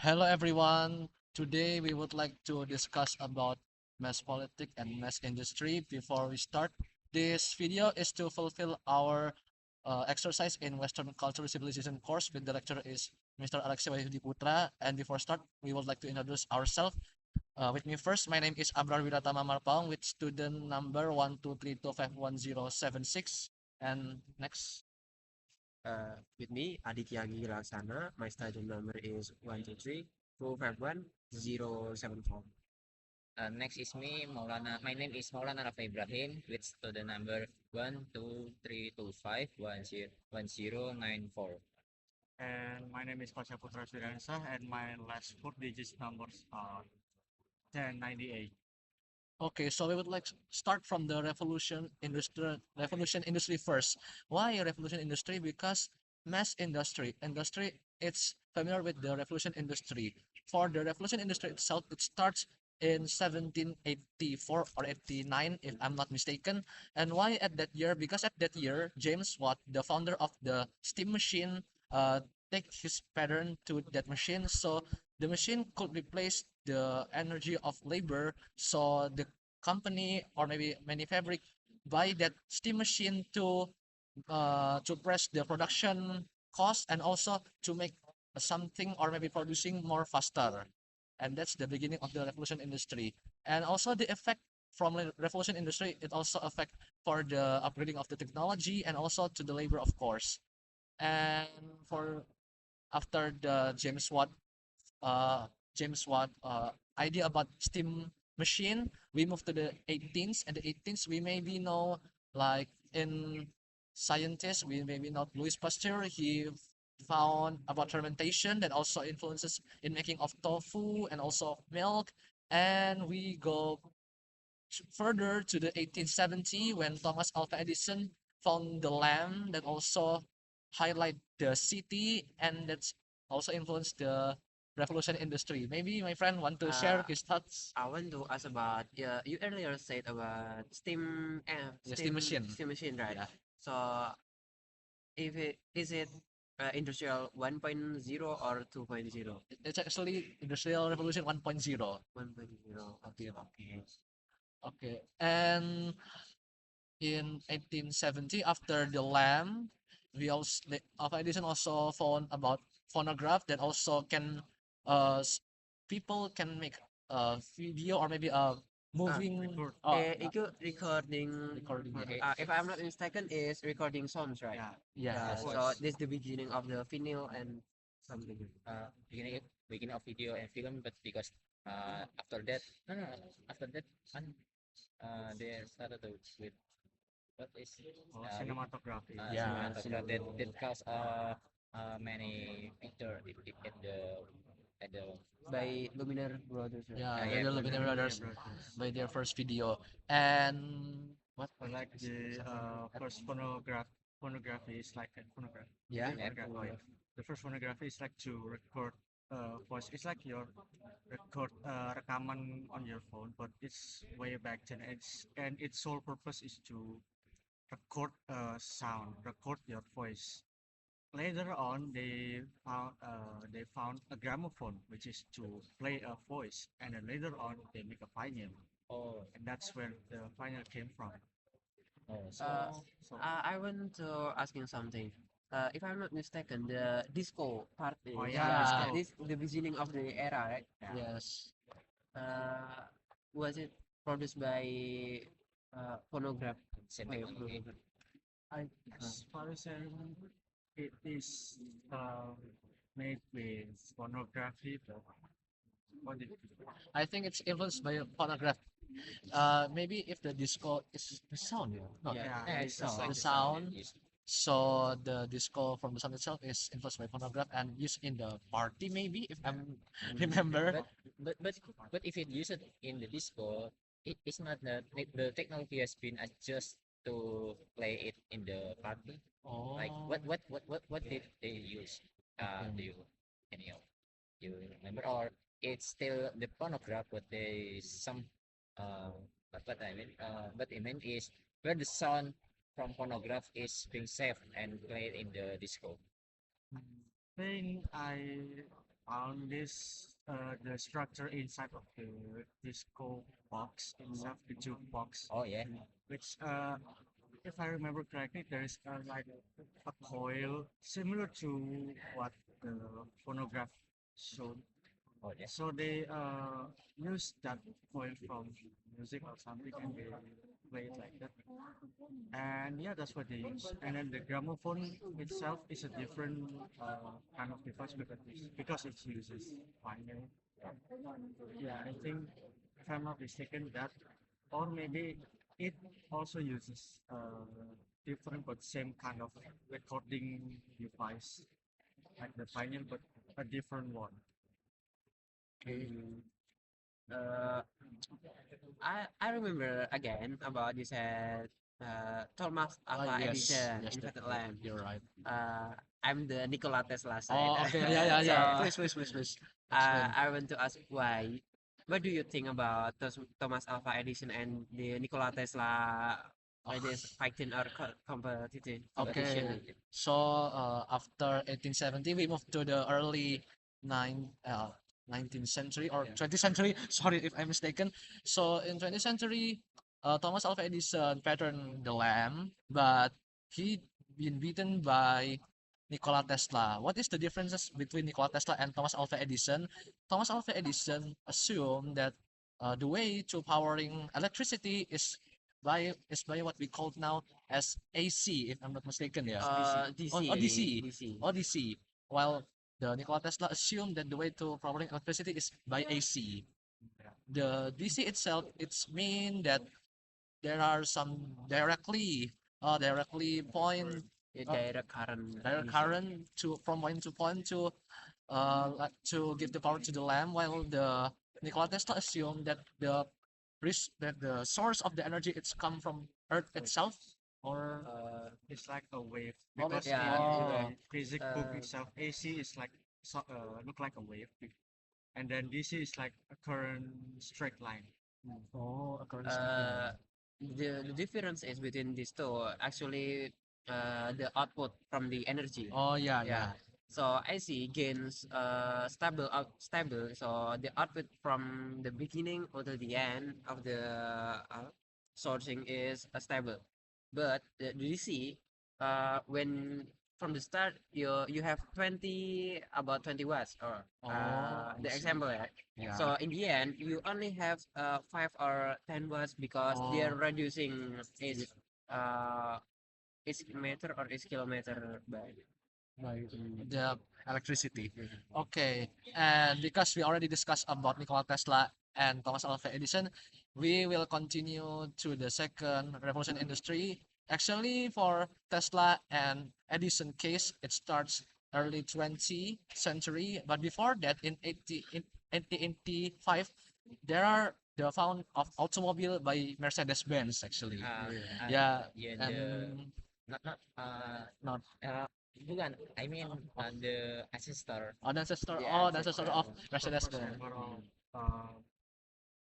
Hello everyone. Today we would like to discuss about mass politics and mass industry. Before we start, this video is to fulfill our exercise in Western Cultural Civilization course with the lecturer is Mr. Alexei Wahyudi Putra. And before start, we would like to introduce ourselves. With me first, my name is Abrar Wiratama Marpaung with student number 123251076. And next. With me, Aditya Agi Laksana. My student number is 123-251-074. Next is me, Maulana. My name is Maulana Rafa Ibrahim with student number 12325101094. And my name is Pasha Putra Swiransa, and my last four digits numbers are 1098. Okay, so we would like to start from the revolution industry first. Why revolution industry? Because mass industry it's familiar with the revolution industry. For the revolution industry itself, it starts in 1784 or 89 if I'm not mistaken. And why at that year? Because at that year, James Watt, the founder of the steam machine, take his pattern to that machine. So the machine could replace the energy of labor, so the company or maybe many fabric buy that steam machine to press the production cost and also to make something or maybe producing more faster. And that's the beginning of the revolution industry. And also the effect from the revolution industry, it also affect for the upgrading of the technology and also to the labor, of course. And for after the uh, James Watt idea about steam machine, we move to the 18th, and the 18th we maybe know like in scientists, we maybe know Louis Pasteur. He found about fermentation that also influences in making of tofu and also of milk. And we go further to the 1870 when Thomas Alva Edison found the lamp that also highlight the city and that's also influenced the revolution industry. Maybe my friend want to share Uh, his thoughts. I want to ask about, you earlier said about The steam machine. steam machine, right? Yeah. So, if it is it industrial 1.0 or 2.0? It's actually industrial revolution 1.0. 1.0. Okay. Okay. Okay. And in 1870 after the lamp, Alva Edison also found about phonograph that also can people can make a video or maybe a moving record. Itu recording. recording. Yeah. If I'm not mistaken, is recording songs, right? Yeah, Yeah. So voice. this the beginning of the vinyl and something. Beginning of video and film, but because after that, no, after that, and they started with what is Cinematography. Yeah, cinematography that cause many picture in the at the By Luminar Brothers, right? Yeah, yeah, the Lumiere Brothers by their first video. And what? Like the first phonography is like a phonograph. Yeah. Phonograph, oh, yeah. The first phonography is like to record voice. It's like your record rekaman on your phone, but it's way back then. And its sole purpose is to record sound, record your voice. Later on, they found a gramophone, which is to play a voice, and then later on they make a vinyl, oh and that's where the vinyl came from. oh so Uh, So I want to ask you something. If I'm not mistaken, the disco part is oh yeah, Yeah. disco. this the beginning of the era, right? Yeah. Yes. Uh, was it produced by phonograph? semi As far as I remember, it is made with phonography, but what did I think it's influenced by phonograph. Maybe if the disco is the sound, yeah. No, yeah, it's it's like the the sound. yes. So the disco from the sound itself is influenced by phonograph and used in the party, maybe if I'm remember. but but but but if it use it in the disco, it's not the technology has been adjusted to play it in the party. Like Oh, what did they use? Do okay. you any of you remember, or it's still the phonograph? But they some what I mean what I mean is where the sound from phonograph is being saved and played in the disco. thing. I on this the structure inside of the disco box itself, the jukebox, Oh yeah. which if I remember correctly, there is like a coil similar to what the phonograph showed. Oh yeah. So they use that coil from music or something and they play it like that. And yeah, that's what they use. And then the gramophone itself is a different kind of device because it uses vinyl. Yeah, I think if I'm not mistaken, that or maybe it also uses different but same kind of recording device like the vinyl, but a different one. Okay. Uh, I remember again about this Thomas Alva Yes, Edison yes, invented lamp. you're right. Uh, I'm the Nikola Tesla side. Oh, okay, yeah, yeah, yeah. So Please explain. I want to ask why. What do you think about Thomas Alva Edison and the Nikola Tesla? Why Oh, this fighting or competitive okay, competition? so after 1870, we moved to the early nine, 19th century or 20th century. Sorry if I'm mistaken. So in 20th century, Thomas Alva Edison patterned the lamp, but he been beaten by Nikola Tesla. What is the differences between Nikola Tesla and Thomas Alva Edison? Thomas Alva Edison assumed that the way to powering electricity is by what we call now as AC, if I'm not mistaken. Yeah. DC, Or DC. DC. Or DC. While the Nikola Tesla assumed that the way to powering electricity is by AC. Yeah. The DC itself, it's mean that there are some directly point uh, Direct current direct DC. current to from point to point like to give the power to the lamp, while the Nikola Tesla assumed that the source of the energy it's come from Earth itself, or It's like a wave oh, because Yeah, in oh, the physics book uh, itself, AC is like look like a wave, and then DC is like a current straight line. oh, a current straight uh, line. the difference is between these two actually the output from the energy. Oh yeah, Yeah. yeah. So AC gains stable. So the output from the beginning or to the end of the sourcing is stable. But the DC, when from the start you have 20 watts or Oh, I the see. example, yeah. Yeah. So in the end, you only have 5 or 10 watts because they are Oh, reducing uh each meter or each kilometer by. by the electricity. Mhm. Okay, and because we already discussed about Nikola Tesla and Thomas Alva Edison, we will continue to the second revolution industry. Actually, for Tesla and Edison case, it starts early 20th century, but before that, in 1885, there are the found of automobile by Mercedes-Benz actually. Uh, Yeah, yeah, the and not not uh bukan, I mean the ancestor. The the ancestor ancestor. of The first Mercedes-Benz. ever uh,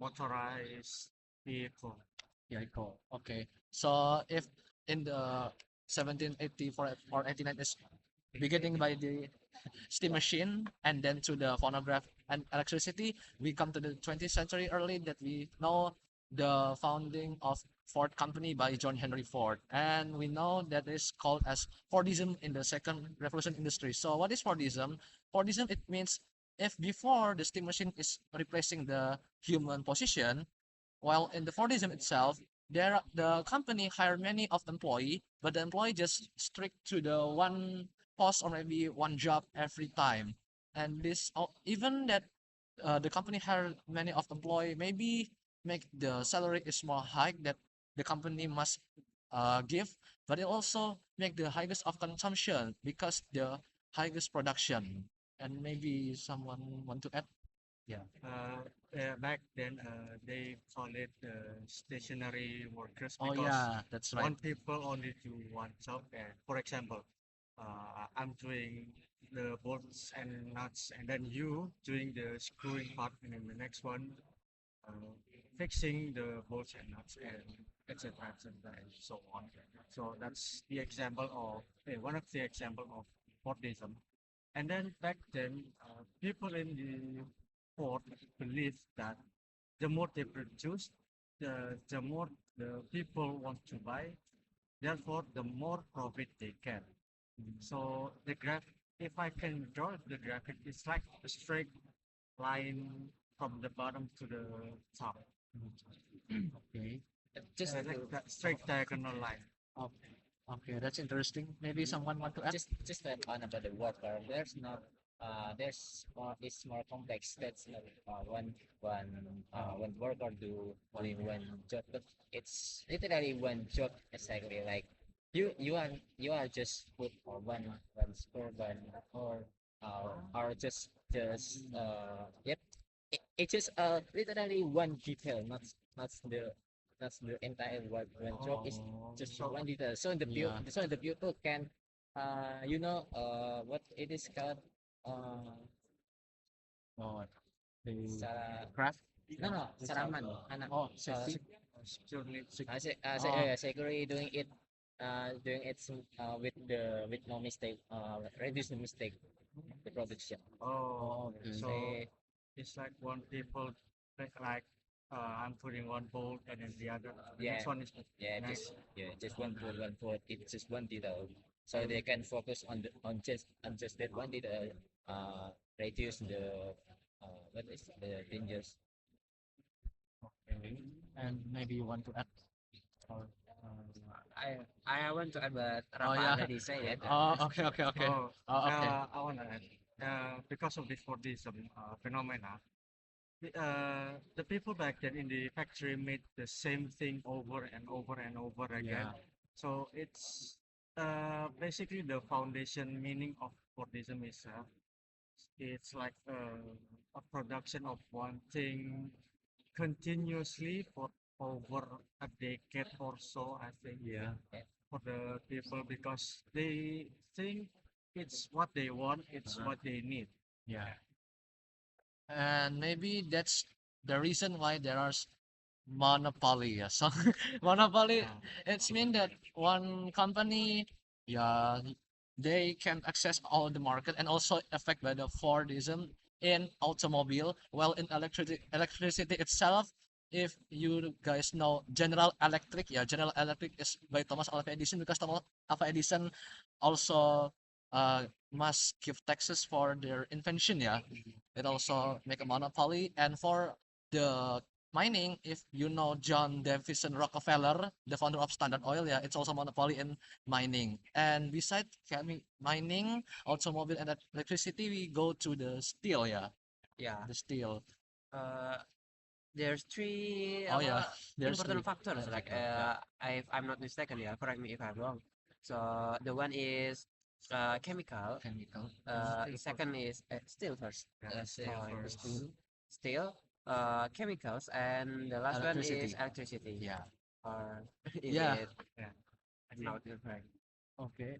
motorized vehicle. Yeah, cool. Okay. So if in the 1784 or 89 is beginning by the steam machine and then to the phonograph and electricity, we come to the 20th century early that we know the founding of Ford Company by John Henry Ford. And we know that is called as Fordism in the second revolution industry. So what is Fordism? Fordism, it means if before the steam machine is replacing the human position, while in the Fordism itself, the company hire many of employee, but the employee just strict to the one post or maybe one job every time. And even that the company hire many of employee, maybe make the salary is more high that the company must give, but it also make the highest of consumption because the highest production. And maybe someone want to add? Yeah. Back then, they call it stationary workers Oh because yeah, that's right. one people only do one job. And for example, I'm doing the bolts and nuts, and then you doing the screwing part, and then the next one uh, fixing the bolts and nuts, and etc. etc. and so on. So that's the example of one of the example of Fordism. And then back then, people in the port believed that the more they produce, the more the people want to buy, therefore the more profit they get. So the graph, if I can draw the graphic, it's like a straight line from the bottom to the top. Okay. Just Like to that straight diagonal line. Okay. Okay, that's interesting. Maybe someone want to add? just to add on about the worker, there's more, it's more complex. That's not one worker do only one job, but it's literally one job exactly. Like you are just put one score one or just yep. It's just literally one detail, not the entire one job. Is just So one detail. So Yeah. the people can what it is called uh Oh, the sa craft. no no saraman anak Oh, uh, safety. secure lead. Oh, secretary doing it with no mistake, reduce the mistake, the production. Oh, okay. so Say it's like one people like I'm putting one bolt and then the other the yeah next one is yeah next. just one foot. It's just one detail, so they can focus on just that one detail. Reduce the what is the dangers. Okay. And maybe you want to add? Or, I want to add what oh Rafa yeah. already said it. Oh, okay, okay, okay. Oh, Oh, okay. I want to add, because of this Fordism phenomena, the people back then in the factory made the same thing over and over and over again. Yeah. So it's basically the foundation meaning of Fordism is it's like a production of one thing continuously for over a decade or so, I think, Yeah. for the people because they think it's what they want, it's Uh-huh. what they need. Yeah. And maybe that's the reason why there are monopoly. Yeah. So monopoly, Uh, it's mean that one company, yeah, they can access all the market and also affect by the Fordism in automobile. Well, in electricity itself, if you guys know General Electric, yeah, General Electric is by Thomas Alva Edison because Thomas Alva Edison also must give taxes for their invention, yeah. It also make a monopoly, and for the mining, if you know John Davison Rockefeller, the founder of Standard Oil, yeah, it's also monopoly in mining. And besides mining, automobile, and electricity, we go to the steel, yeah, Yeah. the steel. Uh, there's three Oh yeah, there's important three. factors. Like if I'm not mistaken, yeah, correct me if I'm wrong. So the one is chemical. Chemical. The second is steel first. yeah, Say Oh, first. steel, chemicals, and the last one is Electricity. electricity. Yeah. Or is Yeah. it yeah. I think, not correct? Okay.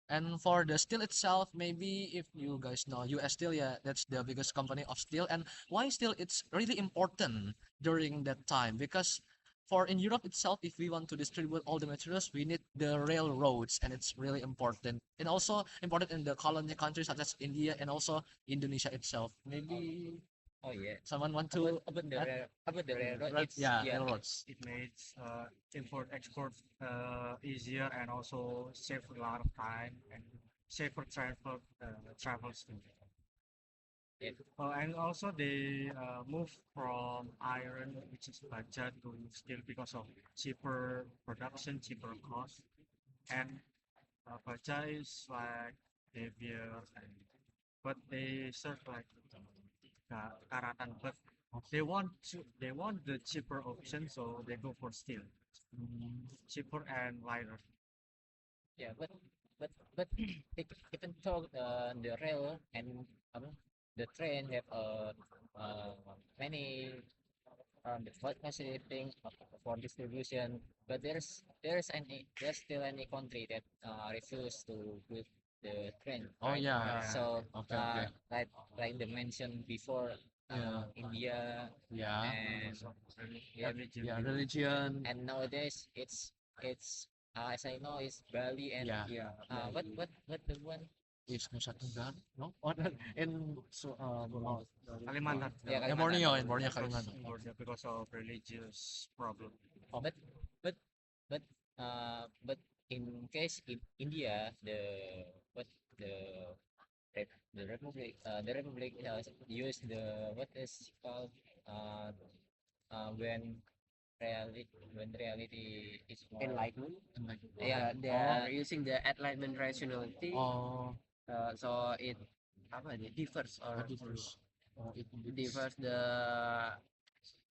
And for the steel itself, maybe if you guys know US Steel, yeah, that's the biggest company of steel. And why steel? It's really important during that time because for in Europe itself, if we want to distribute all the materials, we need the railroads, and it's really important. And also important in the colony countries such as India and also Indonesia itself. Maybe Oh yeah. someone want to add? About the railroad, it's Yeah, yeah, railroads. it makes import export easier and also save a lot of time and safer travels too. yeah, And also they move from iron, which is baja, to steel because of cheaper production, cheaper cost. And baja is like heavier, and but they serve like karatan. But they want the cheaper option, so they go for steel, cheaper and lighter. yeah. But even though the rail and the train have uh, many the facilitating for distribution, but there's still any country that refuse to build the train, Oh right? yeah. Yeah, So Okay, okay. like they mentioned before, Yeah. India Yeah. and also yep, religion. Yeah, religion. and nowadays it's as I know it's Bali and Yeah. Yeah. what the one East Nusa Tenggara, no? Or in so Kalimantan. Yeah, yeah, Kalimantan. Borneo, in Borneo, Because, Kalimantan. because of religious problem. But but but but in case in India, what the the republic use the what is called uh when reality is more Enlightenment. And like, Yeah, okay. they are using the enlightenment rationality. oh, So it apa nih differs or differs. It differs the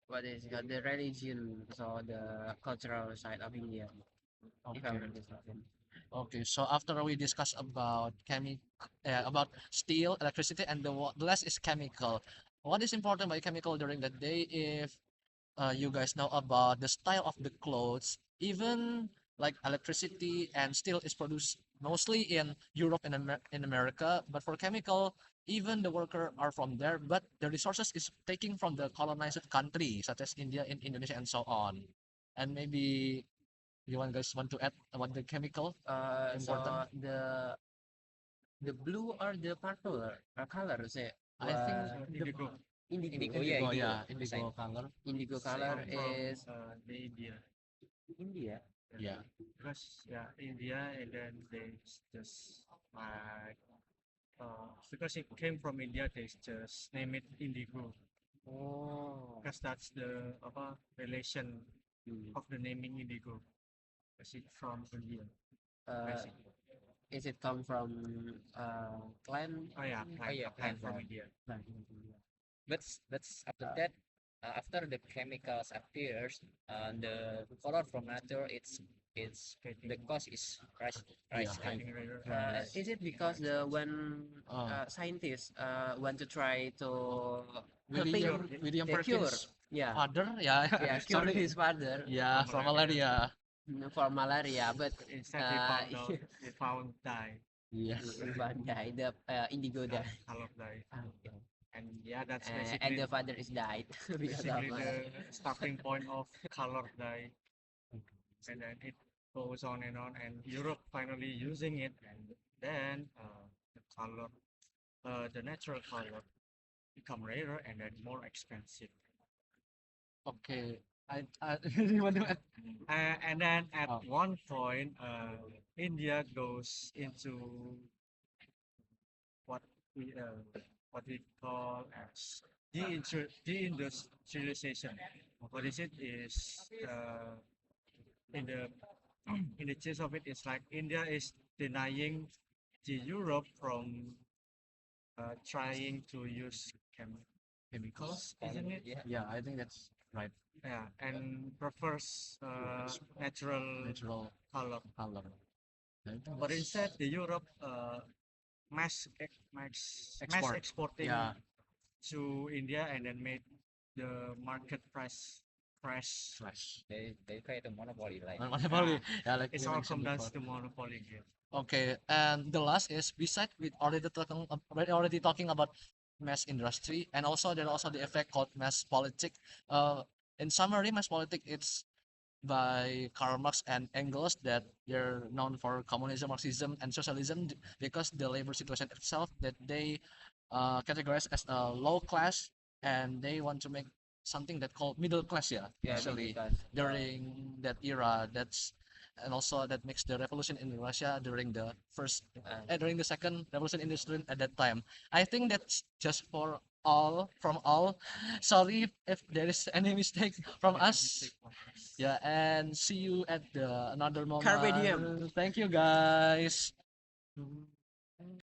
what is it called, the religion, so the cultural side of India, if I'm okay. not mistaken. Okay, so after we discuss about about steel, electricity, and the last is chemical. What is important by chemical during the day? If you guys know about the style of the clothes, even like electricity and steel is produced mostly in Europe and in America, but for chemical, even the worker are from there, but the resources is taking from the colonized country, such as India and Indonesia and so on. And maybe you want guys want to add about the chemical important? So the blue or the purple color say I think the Indigo indigo. Oh yeah, indigo, indigo. yeah, indigo color. Indigo come color from is the India. India. Yeah. Because India, and then they just like because it came from India, they just name it indigo Oh. because that's the relation Hmm. of the naming indigo. Because it's from India, Uh, basically. is it come from clan? Oh yeah, Oh yeah, a plant from plant. India. Clan in India. But after that, after the chemicals appears, the color from nature, it's the Getting cost is Yeah, rise high. high getting rare, price. Is it more because expensive. when Oh, scientists want to try to think William the cure, Perkins' yeah, father, yeah, yeah, cure sorry, his father yeah, From from malaria. malaria. for malaria, but But instead uh, they found dye, Yeah. one guy, the indigo died. color dye, Okay. and yeah, that's And basically the father is died because of basically the starting point of color dye, and then it goes on, and Europe finally using it, and then the color, the natural color become rarer and then more expensive. Okay. I you want to add? And then at Oh, one point, India goes into what we uh, what we call as deindustrialization. What is it? Is in the in the gist of it, it's like India is denying the Europe from trying to use chemicals, isn't it? Yeah, yeah, I think that's right. Yeah, and prefers natural Natural color. color. I think But instead, that's the Europe mass export. exporting Yeah, to India, and then made the market price crash. slash. they create a monopoly like Monopoly. Yeah, like It's we all mentioned come down before. to monopoly game. Okay, and the last is beside we already talking about mass industry, and also there also the effect called mass politic. In summary, mass politic it's by Karl Marx and Engels that they're known for communism, Marxism, and socialism because the labor situation itself that they categorize as a low class and they want to make something that called middle class, yeah, yeah actually because during that era. That's and also that makes the revolution in Russia during the during the second revolution industry at that time. I think that's just for all from all. Sorry if there is any mistake from us. Yeah, and see you at the another Carpe diem. moment. Thank you, guys.